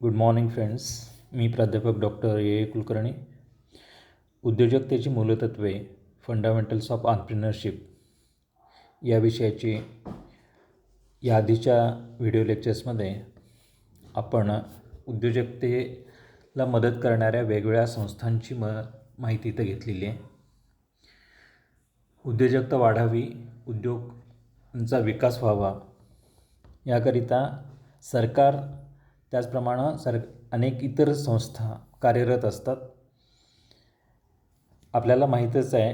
Good morning friends. मी प्राध्यापक doctor A Kulkarni. उद्योजकतेची मूलतत्वे, fundamentals of entrepreneurship या विषयाची या आधीच्या व्हिडिओ लेक्चर्समध्ये आपण उद्योजकतेला मदत करणाऱ्या वेगवेगळ्या संस्थांची माहिती इथं घेतलेली आहे. उद्योजकता वाढावी, उद्योगांचा विकास व्हावा याकरिता सरकार त्याचप्रमाणे अनेक इतर संस्था कार्यरत असतात. आपल्याला माहीतच आहे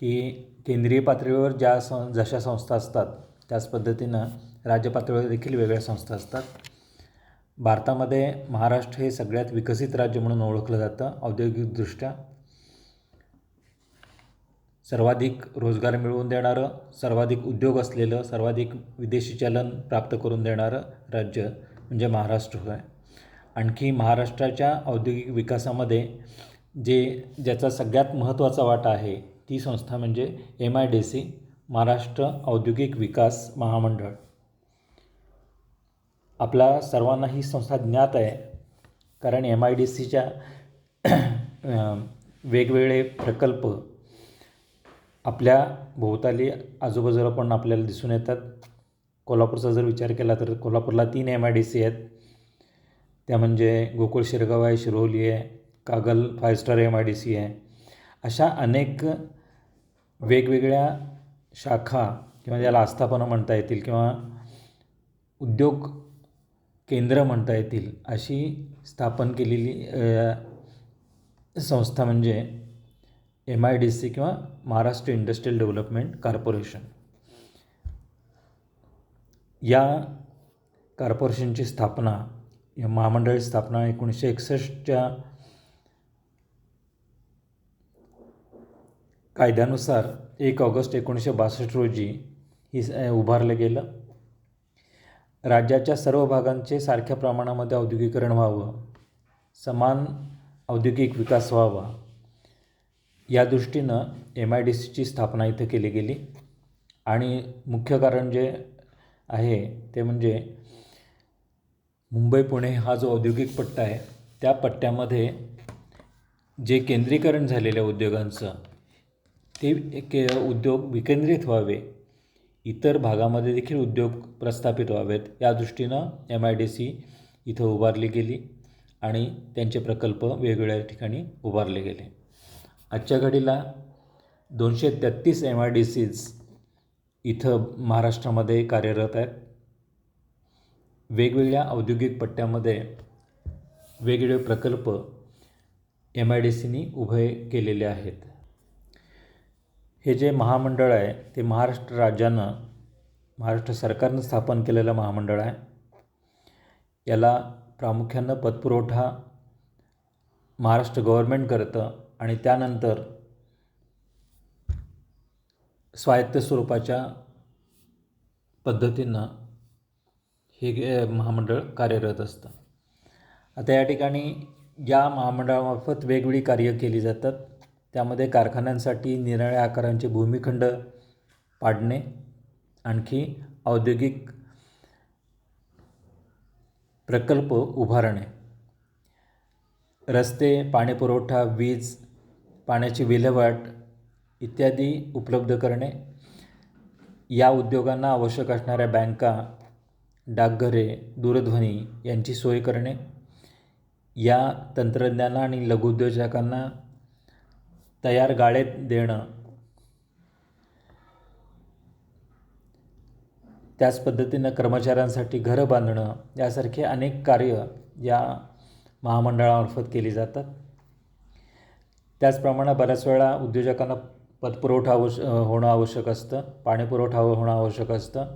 की केंद्रीय पातळीवर जशा संस्था असतात त्याच पद्धतीनं राज्य पातळीवर देखील वेगळ्या संस्था असतात. भारतामध्ये महाराष्ट्र हे सगळ्यात विकसित राज्य म्हणून ओळखलं जातं. औद्योगिकदृष्ट्या सर्वाधिक रोजगार मिळवून देणारं, सर्वाधिक उद्योग असलेलं, सर्वाधिक विदेशी चलन प्राप्त करून देणारं राज्य म्हणजे महाराष्ट्र आहे. आणखी महाराष्ट्राच्या औद्योगिक विकासामध्ये ज्याचा सगळ्यात महत्त्वाचा वाटा आहे ती संस्था म्हणजे MIDC, महाराष्ट्र औद्योगिक विकास महामंडळ. आपला सर्वांना ही संस्था ज्ञात आहे, कारण MIDCच्या वेगवेगळे प्रकल्प आपल्या भोवताली आजूबाजूला पण आपल्याला दिसून येतात. कोल्हापूरचा जर विचार केला तर कोल्हापूरला 3 MIDC आहेत. त्या म्हणजे गोकुळ शिरगाव आहे, शिरोली आहे, कागल 5 स्टार MIDC आहे. अशा अनेक वेगवेगळ्या शाखा किंवा ज्याला आस्थापना म्हणता येतील किंवा उद्योग केंद्र म्हणता येतील अशी स्थापन केलेली संस्था म्हणजे MIDC किंवा महाराष्ट्र इंडस्ट्रियल डेव्हलपमेंट कॉर्पोरेशन. या कॉर्पोरेशनची स्थापना, या महामंडळाची स्थापना 1961च्या कायद्यानुसार 1 ऑगस्ट 1962 रोजी उभारलं गेलं. राज्याच्या सर्व भागांचे सारख्या प्रमाणामध्ये औद्योगिकरण व्हावं, समान औद्योगिक विकास व्हावा या दृष्टीनं MIDCची स्थापना इथं केली गेली. आणि मुख्य कारण जे आहे ते म्हणजे मुंबई पुणे हा जो औद्योगिक पट्टा आहे त्या पट्ट्यामध्ये जे केंद्रीकरण झालेल्या उद्योगांचं ते उद्योग विकेंद्रित व्हावे, इतर भागामध्ये देखील उद्योग प्रस्थापित व्हावेत या दृष्टीनं MIDC इथं उभारली गेली आणि त्यांचे प्रकल्प वेगवेगळ्या ठिकाणी उभारले गेले. आजच्या घडीला 233 MIDCs इथं महाराष्ट्रामध्ये कार्यरत आहेत. वेगवेगळ्या औद्योगिक पट्ट्यामध्ये वेगवेगळे प्रकल्प MIDCनी उभे केलेले आहेत. हे जे महामंडळ आहे ते महाराष्ट्र सरकारनं स्थापन केलेलं महामंडळ आहे. याला प्रामुख्यानं पतपुरवठा महाराष्ट्र गव्हर्नमेंट करतं आणि त्यानंतर स्वायत्त स्वरूपाच्या पद्धतीनं हे महामंडळ कार्यरत असतं. आता या ठिकाणी या महामंडळामार्फत वेगवेगळी कार्य केली जातात. त्यामध्ये कारखान्यांसाठी निराळ्या आकारांचे भूमिखंड पाडणे, आणखी औद्योगिक प्रकल्प उभारणे, रस्ते, पाणीपुरवठा, वीज, पाण्याची विल्हेवाट इत्यादी उपलब्ध करणे, या उद्योगांना आवश्यक असणाऱ्या बँका, डाकघरे, दूरध्वनी यांची सोय करणे, या तंत्रज्ञान आणि लघुउद्योजकांना तयार गाळे देणं, त्याच पद्धतीनं कर्मचाऱ्यांसाठी घरं बांधणं यासारखे अनेक कार्य या महामंडळामार्फत केली जातात. त्याचप्रमाणे बऱ्याच वेळा उद्योजकांना पतपुरवठा होणं आवश्यक असतं, पाणीपुरवठा होणं आवश्यक असतं.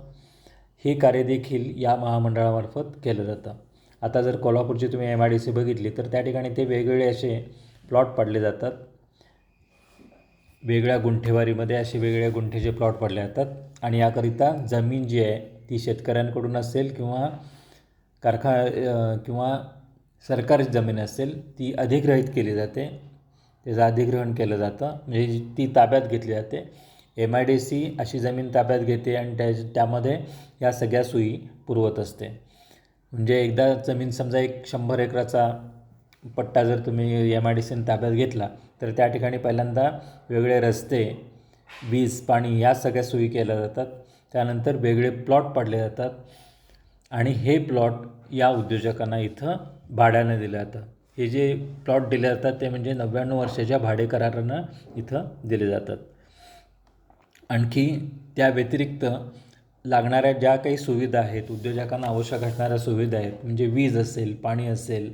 हे कार्य देखील या महामंडळामार्फत केलं जातं. आता जर कोल्हापूरची तुम्ही MIDC बघितली तर त्या ठिकाणी ते वेगवेगळे असे प्लॉट पाडले जातात. वेगळ्या गुंठेवारीमध्ये असे वेगवेगळ्या गुंठेचे प्लॉट पाडले जातात आणि याकरिता जमीन जी आहे ती शेतकऱ्यांकडून असेल किंवा किंवा सरकारी जमीन असेल ती अधिग्रहित केली जाते. त्याचं अधिग्रहण केलं जातं, म्हणजे ती ताब्यात घेतली जाते. MIDC अशी जमीन ताब्यात घेते आणि त्यामध्ये या सगळ्या सोयी पुरवत असते. म्हणजे एकदा जमीन समजा एक 100 एकराचा पट्टा जर तुम्ही MIDCने ताब्यात घेतला तर त्या ठिकाणी पहिल्यांदा वेगळे रस्ते, वीज, पाणी या सगळ्या सोयी केल्या जातात. त्यानंतर वेगळे प्लॉट पाडले जातात आणि हे प्लॉट या उद्योजकांना इथं भाड्यानं दिलं जातं. हे जे प्लॉट दिले जातात ते म्हणजे 99 वर्षाच्या भाडेकरारानं इथं दिले जातात. आणखी त्या व्यतिरिक्त लागणाऱ्या ज्या काही सुविधा आहेत, उद्योजकांना आवश्यक असणाऱ्या सुविधा आहेत, म्हणजे वीज असेल, पाणी असेल,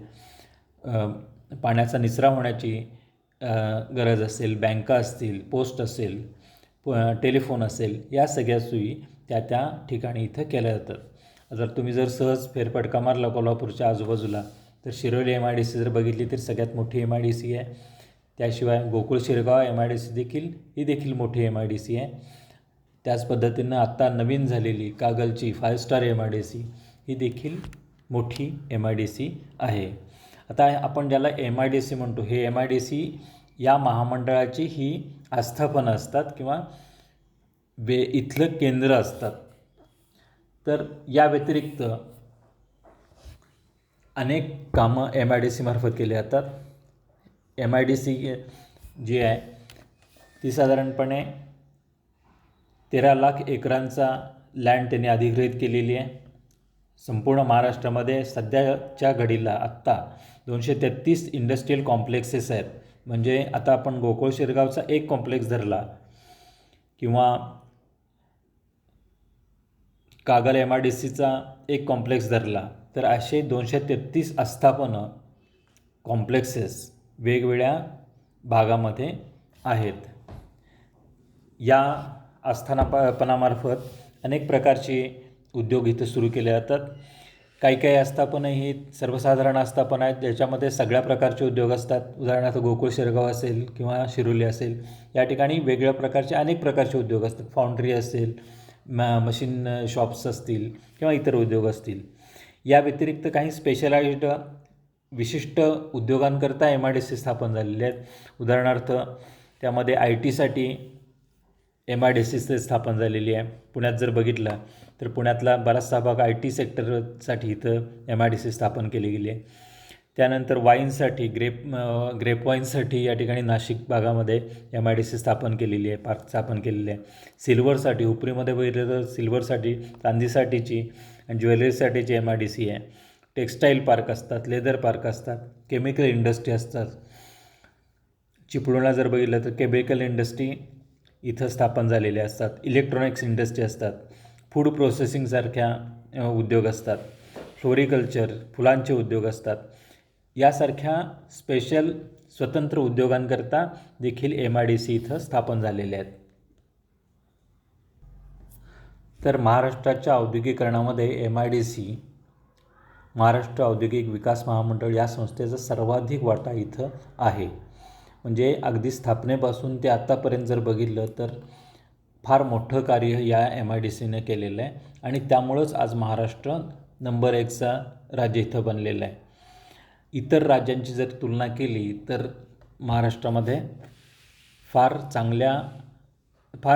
पाण्याचा निचरा होण्याची गरज असेल, बँका असतील, पोस्ट असेल, टेलिफोन असेल, या सगळ्या सोयी त्या ठिकाणी इथं केल्या जातात. जर सहज फेरफटका मारला कोल्हापूरच्या आजूबाजूला तर शिरोली MIDC जर बघितली तर सगळ्यात मोठी MIDC आहे. त्याशिवाय गोकुळ शिरगाव MIDC ही देखील मोठी MIDC आहे. त्याच पद्धतीनं आत्ता नवीन झालेली कागलची 5 स्टार MIDC ही देखील मोठी MIDC आहे. आता आपण ज्याला MIDC म्हणतो, हे MIDC या महामंडळाची ही आस्थापनं असतात किंवा इथलं केंद्र असतात. तर या व्यतिरिक्त अनेक कामं MIDC मार्फत केली जातात. MIDC जी आहे ती साधारणपणे 13 लाख एकरांचा लँड त्यांनी अधिग्रहित केलेली आहे. संपूर्ण महाराष्ट्रामध्ये सध्याच्या घडीला आत्ता 233 इंडस्ट्रियल कॉम्प्लेक्सेस आहेत. म्हणजे आता आपण गोकुळ शिरगावचा एक कॉम्प्लेक्स धरला किंवा कागल MIDCचा एक कॉम्प्लेक्स धरला तर असे 233 आस्थापनं, कॉम्प्लेक्सेस वेगवेगळ्या भागामध्ये आहेत. या आस्थापनामार्फत अनेक प्रकारचे उद्योग इथं सुरू केले जातात. काही आस्थापनं ही सर्वसाधारण आस्थापनं आहेत ज्याच्यामध्ये सगळ्या प्रकारचे उद्योग असतात. उदाहरणार्थ गोकुळ शिरगाव असेल किंवा शिरोली असेल, या ठिकाणी वेगवेगळ्या प्रकारचे अनेक प्रकारचे उद्योग असतात. फाउंड्री असेल, मशीन शॉप्स असतील किंवा इतर उद्योग असतील. या व्यतिरिक्त काही स्पेशलाइज्ड विशिष्ट उद्योगांकरता MIDC स्थापन झालेले आहेत. उदाहरणार्थ त्यामध्ये IT MIDC स्थापन झालेली आहे. पुण्यात जर बघितलं तर पुण्यातला बराचसा भाग IT सेक्टरसाठी इथं MIDC स्थापन केली गेली आहे. त्यानंतर वाईनसाठी ग्रेप वाईनसाठी या ठिकाणी नाशिक भागामध्ये MIDC स्थापन केलेली आहे, पार्क स्थापन केलेली आहे. सिल्वरसाठी हुपरीमध्ये बघितलं तर सिल्वरसाठी, चांदीसाठीची आणि ज्वेलरीसाठीची MIDC आहे. टेक्स्टाईल पार्क असतात, लेदर पार्क असतात, केमिकल इंडस्ट्री असतात. चिपळूणला जर बघितलं तर केमिकल इंडस्ट्री इथं स्थापन झालेले असतात. इलेक्ट्रॉनिक्स इंडस्ट्री असतात, फूड प्रोसेसिंगसारख्या उद्योग असतात, फ्लोरिकल्चर, फुलांचे उद्योग असतात. यासारख्या स्पेशल स्वतंत्र उद्योगांकरता देखील MIDC इथं स्थापन झालेले आहेत. तर महाराष्ट्राच्या औद्योगिकरणामध्ये MIDC, महाराष्ट्र औद्योगिक विकास महामंडळ या संस्थेचा सर्वाधिक वाटा इथं आहे. म्हणजे अगदी स्थापनेपासून ते आत्तापर्यंत जर बघितलं तर फार मोठं कार्य या MIDCने केलेलं आहे आणि त्यामुळंच आज महाराष्ट्र नंबर 1चा राज्य इथं बनलेलं आहे. इतर राज्यांची जर तुलना केली तर महाराष्ट्रामध्ये फार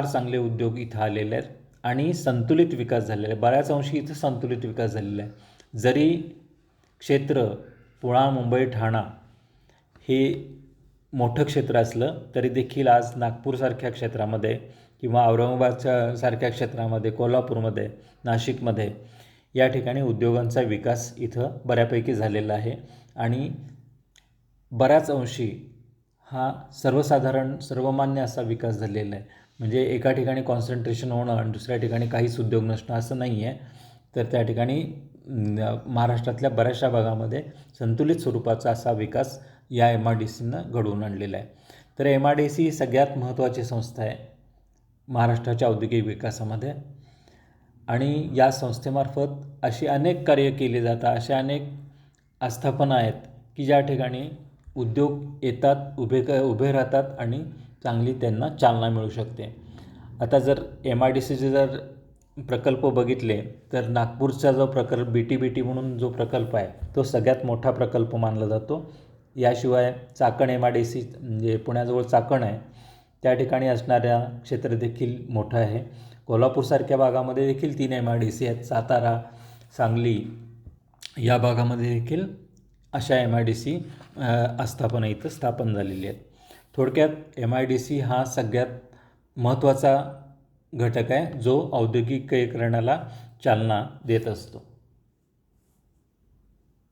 चांगले उद्योग इथं आलेले आहेत आणि संतुलित विकास झालेला आहे. बऱ्याच अंशी इथं संतुलित विकास झालेला आहे. जरी क्षेत्र पुणे, मुंबई, ठाणा हे मोठं क्षेत्र असलं तरी देखील आज नागपूरसारख्या क्षेत्रामध्ये किंवा औरंगाबादच्या क्षेत्रामध्ये, कोल्हापूरमध्ये, नाशिकमध्ये या ठिकाणी उद्योगांचा विकास इथं बऱ्यापैकी झालेला आहे आणि बऱ्याच अंशी हा सर्वमान्य असा विकास झालेला आहे. म्हणजे एका ठिकाणी कॉन्सन्ट्रेशन होणं आणि दुसऱ्या ठिकाणी काहीच उद्योग नसणं असं नाही आहे. तर त्या ठिकाणी महाराष्ट्रातल्या बऱ्याचशा भागामध्ये संतुलित स्वरूपाचा असा विकास या MIDCनं घडवून आणलेला आहे. तर MIDC ही सगळ्यात महत्त्वाची संस्था आहे महाराष्ट्राच्या औद्योगिक विकासामध्ये आणि या संस्थेमार्फत अशी अनेक कार्य केली जातात, अशा अनेक आस्थापना आहेत की ज्या ठिकाणी उद्योग येतात, उभे राहतात आणि चांगली त्यांना चालना मिळू शकते. आता जर MIDCचे जर प्रकल्प बघितले तर नागपूरचा जो प्रकल्प BT म्हणून जो प्रकल्प आहे तो सगळ्यात मोठा प्रकल्प मानला जातो. याशिवाय चाकण MIDC म्हणजे पुण्याजवळ चाकण आहे त्या ठिकाणी असणाऱ्या क्षेत्र देखील मोठं आहे. कोल्हापूरसारख्या भागामध्ये देखील 3 MIDC आहेत. सातारा, सांगली, या भागामध्ये देखील अशा MIDC आस्थापना इथं स्थापन झालेली आहेत. थोडक्यात MIDC हा सगळ्यात महत्त्वाचा घटक आहे जो औद्योगिकीकरणाला चालना देत असतो.